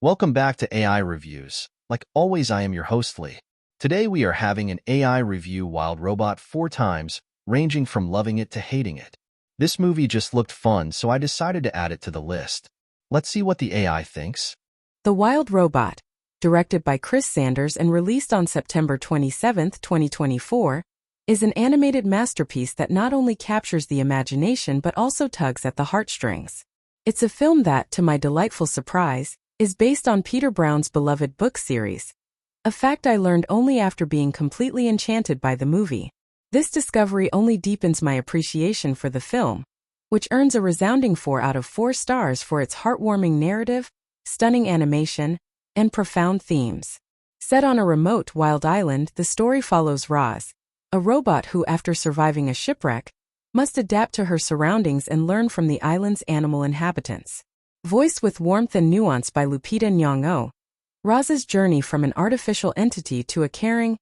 Welcome back to AI Reviews. Like always, I am your host, Lee. Today we are having an AI review Wild Robot 4 times, ranging from loving it to hating it. This movie just looked fun, so I decided to add it to the list. Let's see what the AI thinks. The Wild Robot, directed by Chris Sanders and released on September 27, 2024, is an animated masterpiece that not only captures the imagination but also tugs at the heartstrings. It's a film that, to my delightful surprise, is based on Peter Brown's beloved book series, a fact I learned only after being completely enchanted by the movie. This discovery only deepens my appreciation for the film, which earns a resounding 4 out of 4 stars for its heartwarming narrative, stunning animation, and profound themes. Set on a remote, wild island, the story follows Roz, a robot who, after surviving a shipwreck, must adapt to her surroundings and learn from the island's animal inhabitants. Voiced with warmth and nuance by Lupita Nyong'o, Roz's journey from an artificial entity to a caring,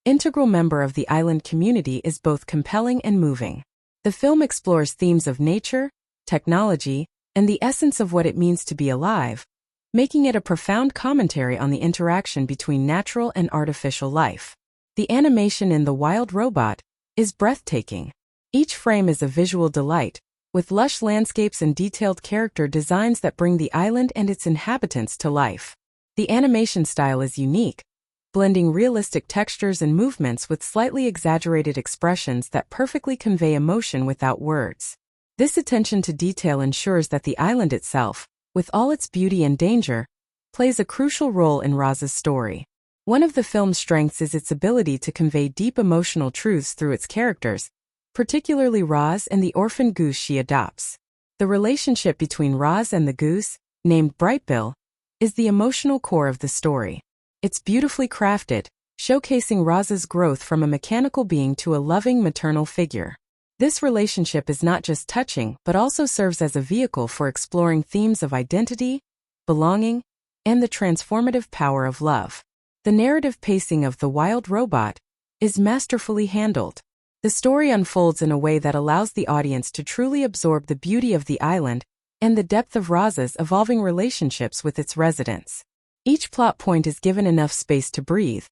integral member of the island community is both compelling and moving. The film explores themes of nature, technology, and the essence of what it means to be alive, making it a profound commentary on the interaction between natural and artificial life. The animation in The Wild Robot is breathtaking. Each frame is a visual delight, with lush landscapes and detailed character designs that bring the island and its inhabitants to life. The animation style is unique, blending realistic textures and movements with slightly exaggerated expressions that perfectly convey emotion without words. This attention to detail ensures that the island itself, with all its beauty and danger, plays a crucial role in Roz's story. One of the film's strengths is its ability to convey deep emotional truths through its characters, particularly Roz and the orphan goose she adopts. The relationship between Roz and the goose, named Brightbill, is the emotional core of the story. It's beautifully crafted, showcasing Roz's growth from a mechanical being to a loving maternal figure. This relationship is not just touching but also serves as a vehicle for exploring themes of identity, belonging, and the transformative power of love. The narrative pacing of The Wild Robot is masterfully handled. The story unfolds in a way that allows the audience to truly absorb the beauty of the island and the depth of Roz's evolving relationships with its residents. Each plot point is given enough space to breathe,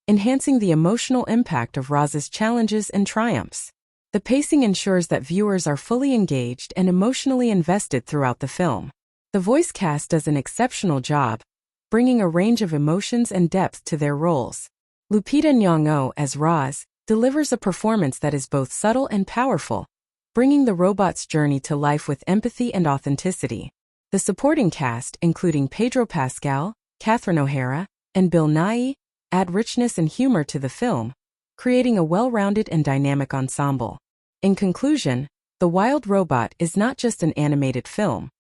enhancing the emotional impact of Roz's challenges and triumphs. The pacing ensures that viewers are fully engaged and emotionally invested throughout the film. The voice cast does an exceptional job, bringing a range of emotions and depth to their roles. Lupita Nyong'o as Roz delivers a performance that is both subtle and powerful, bringing the robot's journey to life with empathy and authenticity. The supporting cast, including Pedro Pascal, Catherine O'Hara, and Bill Nighy, add richness and humor to the film, creating a well-rounded and dynamic ensemble. In conclusion, The Wild Robot is not just an animated film.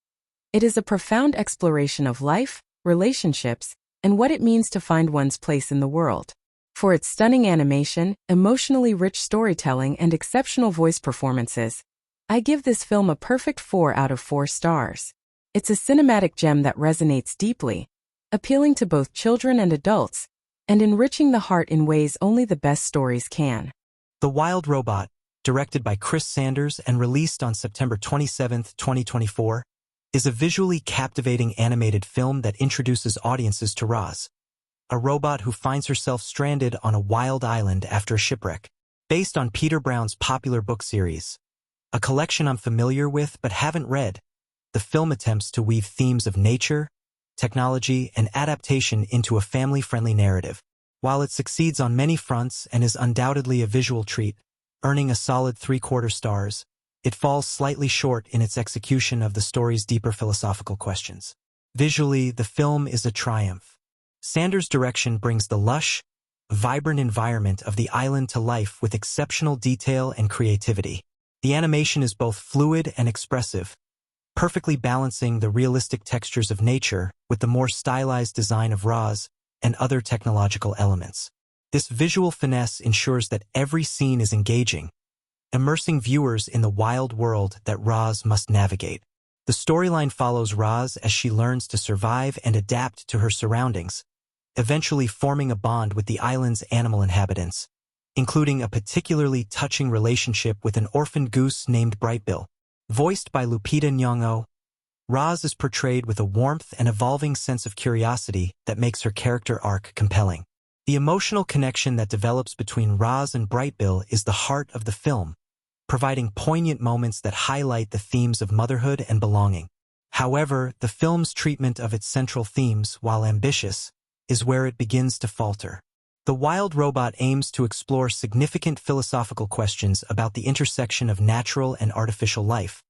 It is a profound exploration of life, relationships, and what it means to find one's place in the world. For its stunning animation, emotionally rich storytelling, and exceptional voice performances, I give this film a perfect 4 out of 4 stars. It's a cinematic gem that resonates deeply, appealing to both children and adults, and enriching the heart in ways only the best stories can. The Wild Robot, directed by Chris Sanders and released on September 27, 2024, is a visually captivating animated film that introduces audiences to Roz, a robot who finds herself stranded on a wild island after a shipwreck. Based on Peter Brown's popular book series, a collection I'm familiar with but haven't read, the film attempts to weave themes of nature, technology, and adaptation into a family-friendly narrative. While it succeeds on many fronts and is undoubtedly a visual treat, earning a solid 3/4 stars, it falls slightly short in its execution of the story's deeper philosophical questions. Visually, the film is a triumph. Sanders' direction brings the lush, vibrant environment of the island to life with exceptional detail and creativity. The animation is both fluid and expressive, perfectly balancing the realistic textures of nature with the more stylized design of Roz and other technological elements. This visual finesse ensures that every scene is engaging, immersing viewers in the wild world that Roz must navigate. The storyline follows Roz as she learns to survive and adapt to her surroundings, eventually forming a bond with the island's animal inhabitants, including a particularly touching relationship with an orphaned goose named Brightbill. Voiced by Lupita Nyong'o, Roz is portrayed with a warmth and evolving sense of curiosity that makes her character arc compelling. The emotional connection that develops between Roz and Brightbill is the heart of the film, providing poignant moments that highlight the themes of motherhood and belonging. However, the film's treatment of its central themes, while ambitious, is where it begins to falter. The Wild Robot aims to explore significant philosophical questions about the intersection of natural and artificial life,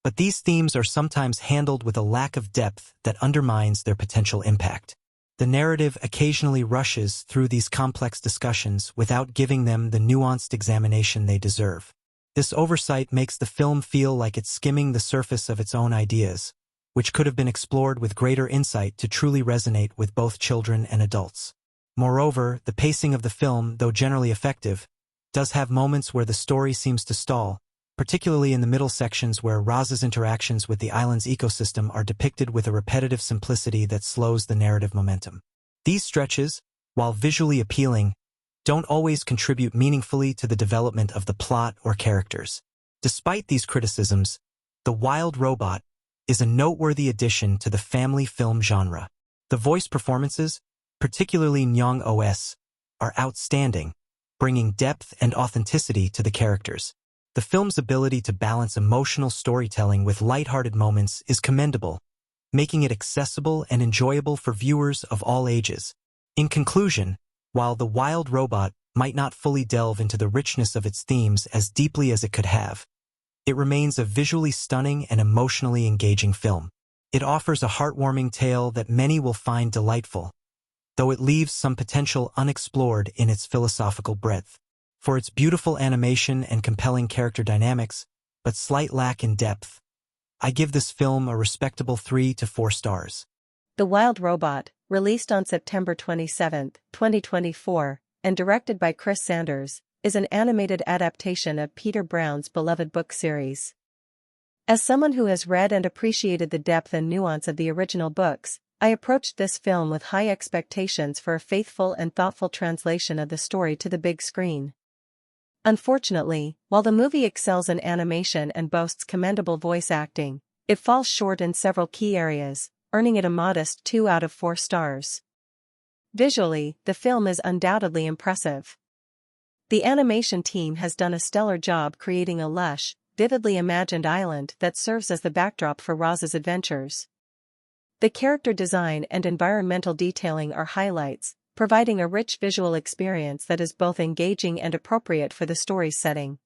but these themes are sometimes handled with a lack of depth that undermines their potential impact. The narrative occasionally rushes through these complex discussions without giving them the nuanced examination they deserve. This oversight makes the film feel like it's skimming the surface of its own ideas, which could have been explored with greater insight to truly resonate with both children and adults. Moreover, the pacing of the film, though generally effective, does have moments where the story seems to stall, particularly in the middle sections where Roz's interactions with the island's ecosystem are depicted with a repetitive simplicity that slows the narrative momentum. These stretches, while visually appealing, don't always contribute meaningfully to the development of the plot or characters. Despite these criticisms, The Wild Robot is a noteworthy addition to the family film genre. The voice performances, particularly Nyong Os, are outstanding, bringing depth and authenticity to the characters. The film's ability to balance emotional storytelling with lighthearted moments is commendable, making it accessible and enjoyable for viewers of all ages. In conclusion, while The Wild Robot might not fully delve into the richness of its themes as deeply as it could have, it remains a visually stunning and emotionally engaging film. It offers a heartwarming tale that many will find delightful, though it leaves some potential unexplored in its philosophical breadth. For its beautiful animation and compelling character dynamics, but slight lack in depth, I give this film a respectable 3 to 4 stars. The Wild Robot, released on September 27, 2024, and directed by Chris Sanders, is an animated adaptation of Peter Brown's beloved book series. As someone who has read and appreciated the depth and nuance of the original books, I approached this film with high expectations for a faithful and thoughtful translation of the story to the big screen. Unfortunately, while the movie excels in animation and boasts commendable voice acting, it falls short in several key areas, earning it a modest 2 out of 4 stars. Visually, the film is undoubtedly impressive. The animation team has done a stellar job creating a lush, vividly imagined island that serves as the backdrop for Roz's adventures. The character design and environmental detailing are highlights, providing a rich visual experience that is both engaging and appropriate for the story's setting.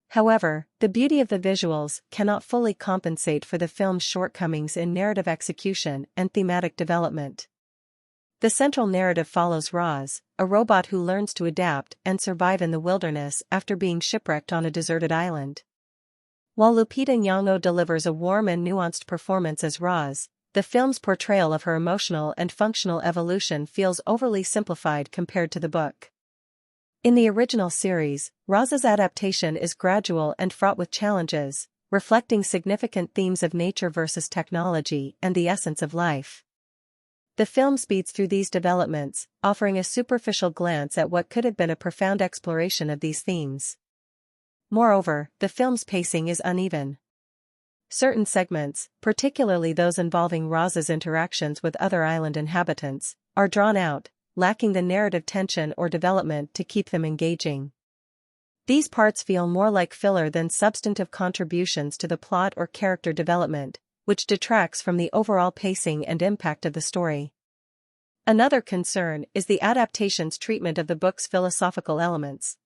However, the beauty of the visuals cannot fully compensate for the film's shortcomings in narrative execution and thematic development. The central narrative follows Roz, a robot who learns to adapt and survive in the wilderness after being shipwrecked on a deserted island. While Lupita Nyong'o delivers a warm and nuanced performance as Roz, the film's portrayal of her emotional and functional evolution feels overly simplified compared to the book. In the original series, Roz's adaptation is gradual and fraught with challenges, reflecting significant themes of nature versus technology and the essence of life. The film speeds through these developments, offering a superficial glance at what could have been a profound exploration of these themes. Moreover, the film's pacing is uneven. Certain segments, particularly those involving Roz's interactions with other island inhabitants, are drawn out, lacking the narrative tension or development to keep them engaging. These parts feel more like filler than substantive contributions to the plot or character development, which detracts from the overall pacing and impact of the story. Another concern is the adaptation's treatment of the book's philosophical elements.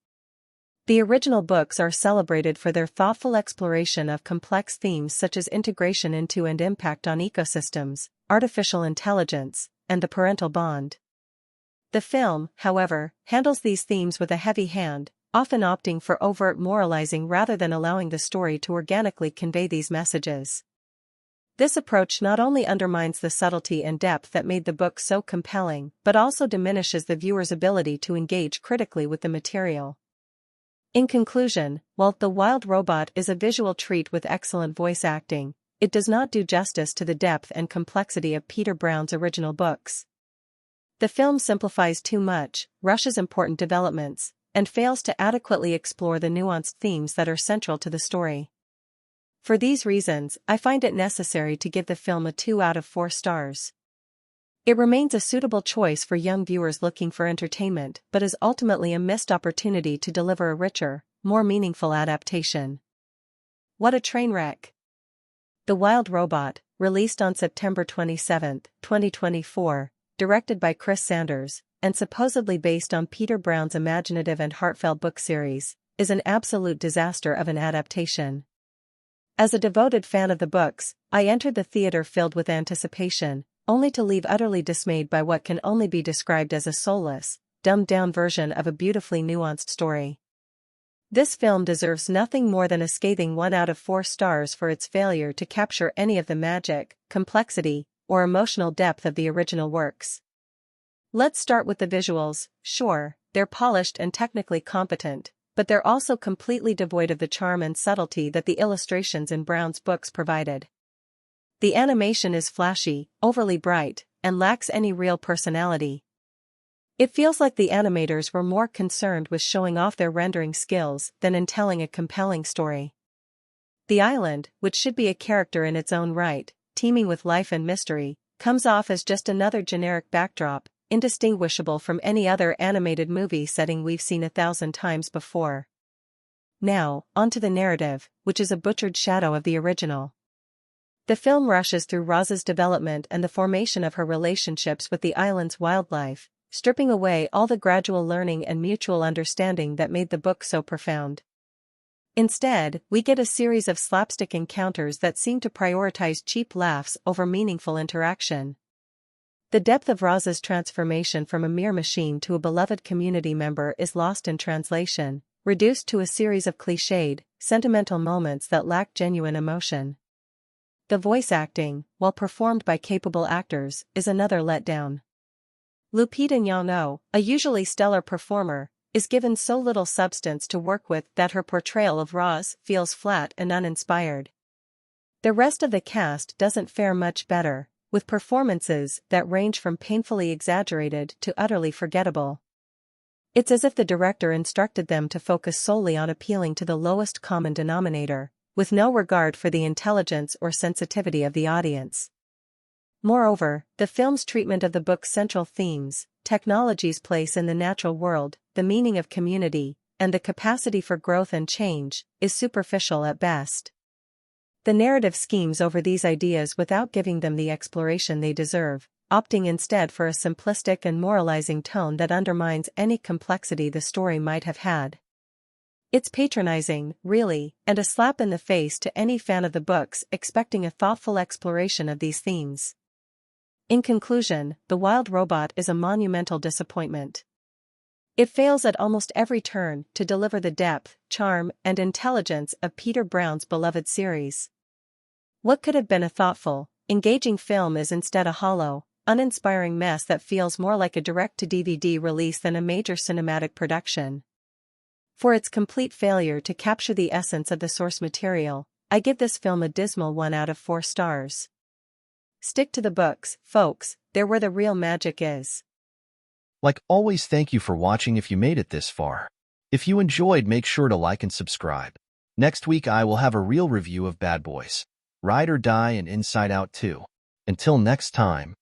The original books are celebrated for their thoughtful exploration of complex themes such as integration into and impact on ecosystems, artificial intelligence, and the parental bond. The film, however, handles these themes with a heavy hand, often opting for overt moralizing rather than allowing the story to organically convey these messages. This approach not only undermines the subtlety and depth that made the book so compelling, but also diminishes the viewer's ability to engage critically with the material. In conclusion, while The Wild Robot is a visual treat with excellent voice acting, it does not do justice to the depth and complexity of Peter Brown's original books. The film simplifies too much, rushes important developments, and fails to adequately explore the nuanced themes that are central to the story. For these reasons, I find it necessary to give the film a 2 out of 4 stars. It remains a suitable choice for young viewers looking for entertainment but is ultimately a missed opportunity to deliver a richer, more meaningful adaptation. What a train wreck! The Wild Robot, released on September 27, 2024, directed by Chris Sanders, and supposedly based on Peter Brown's imaginative and heartfelt book series, is an absolute disaster of an adaptation. As a devoted fan of the books, I entered the theater filled with anticipation, only to leave utterly dismayed by what can only be described as a soulless, dumbed-down version of a beautifully nuanced story. This film deserves nothing more than a scathing 1 out of 4 stars for its failure to capture any of the magic, complexity, or emotional depth of the original works. Let's start with the visuals. Sure, they're polished and technically competent, but they're also completely devoid of the charm and subtlety that the illustrations in Brown's books provided. The animation is flashy, overly bright, and lacks any real personality. It feels like the animators were more concerned with showing off their rendering skills than in telling a compelling story. The island, which should be a character in its own right, teeming with life and mystery, comes off as just another generic backdrop, indistinguishable from any other animated movie setting we've seen 1,000 times before. Now, onto the narrative, which is a butchered shadow of the original. The film rushes through Roz's development and the formation of her relationships with the island's wildlife, stripping away all the gradual learning and mutual understanding that made the book so profound. Instead, we get a series of slapstick encounters that seem to prioritize cheap laughs over meaningful interaction. The depth of Roz's transformation from a mere machine to a beloved community member is lost in translation, reduced to a series of cliched, sentimental moments that lack genuine emotion. The voice acting, while performed by capable actors, is another letdown. Lupita Nyong'o, a usually stellar performer, is given so little substance to work with that her portrayal of Roz feels flat and uninspired. The rest of the cast doesn't fare much better, with performances that range from painfully exaggerated to utterly forgettable. It's as if the director instructed them to focus solely on appealing to the lowest common denominator, with no regard for the intelligence or sensitivity of the audience. Moreover, the film's treatment of the book's central themes, technology's place in the natural world, the meaning of community, and the capacity for growth and change, is superficial at best. The narrative schemes over these ideas without giving them the exploration they deserve, opting instead for a simplistic and moralizing tone that undermines any complexity the story might have had. It's patronizing, really, and a slap in the face to any fan of the books expecting a thoughtful exploration of these themes. In conclusion, The Wild Robot is a monumental disappointment. It fails at almost every turn to deliver the depth, charm, and intelligence of Peter Brown's beloved series. What could have been a thoughtful, engaging film is instead a hollow, uninspiring mess that feels more like a direct-to-DVD release than a major cinematic production. For its complete failure to capture the essence of the source material, I give this film a dismal 1 out of 4 stars. Stick to the books, folks, they're where the real magic is. Like always, thank you for watching if you made it this far. If you enjoyed, make sure to like and subscribe. Next week I will have a real review of Bad Boys, Ride or Die and Inside Out 2. Until next time.